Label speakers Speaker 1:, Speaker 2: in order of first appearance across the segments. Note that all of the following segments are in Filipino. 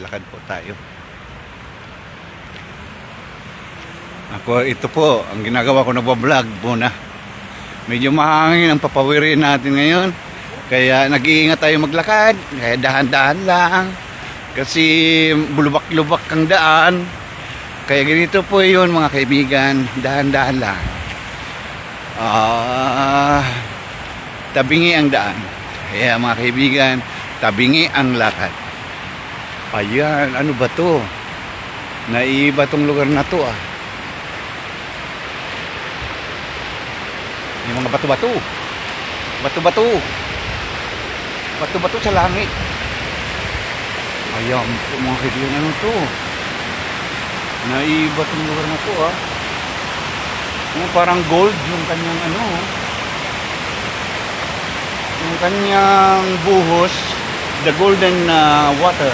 Speaker 1: maglakad po tayo. Ako, ito po, ang ginagawa ko, nagbablog muna. Medyo mahangin ang papawirin natin ngayon. Kaya nag-iingat tayo maglakad. Kaya dahan-dahan lang. Kasi bulubak-lubak ang daan. Kaya ganito po yun mga kaibigan. Dahan-dahan lang. Tabingi ang daan. Kaya mga kaibigan, tabingi ang lakad. Ayan, ano ba to? Naiiba tong lugar na to ah. Yung mga bato-bato. Bato-bato. Bato-bato sa langit. Ayan po mga kaibigan, ano to? Naiiba tong lugar na to ah. Parang gold yung kanyang ano. Yung kanyang buhos. The golden water.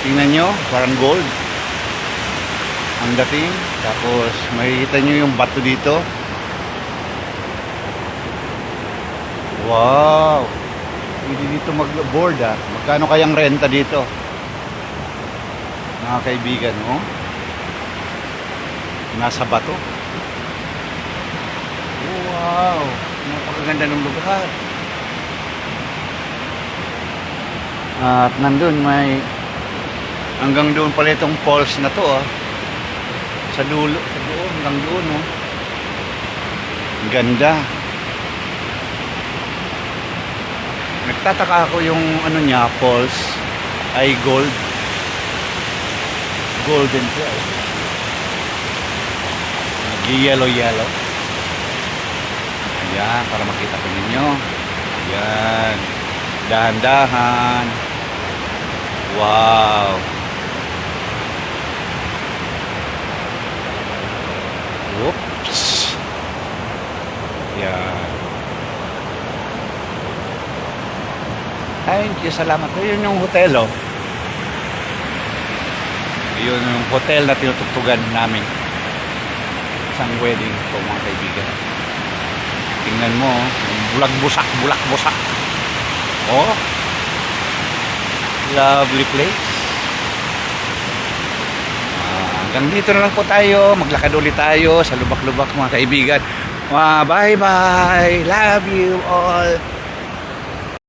Speaker 1: Tingnan nyo, parang gold ang dating. Tapos makikita nyo yung bato dito. Wow, hindi dito mag-board ah. Magkano kayang renta dito mga kaibigan, oh? Nasa bato. Wow, napakaganda ng lugar. At nandun may hanggang doon pala itong falls na to ah. Sa dulo, sa doon, hanggang doon oh. Ganda. Nagtataka ako yung ano niya, falls ay gold. Golden siya. Nag-yellow. Ayan, para makita ko ninyo. Ayan. Dahan-dahan. Wow. Oops. Ayan. Thank you, salamat. Yun yung hotel, oh. Yun yung hotel na tinutugtugan namin. Isang wedding po, mga kaibigan. Tingnan mo, bulak-busak. Oh, lovely place. Hanggang dito na lang po tayo. Maglakad ulit tayo sa lubak-lubak, mga kaibigan. Bye-bye. Love you all.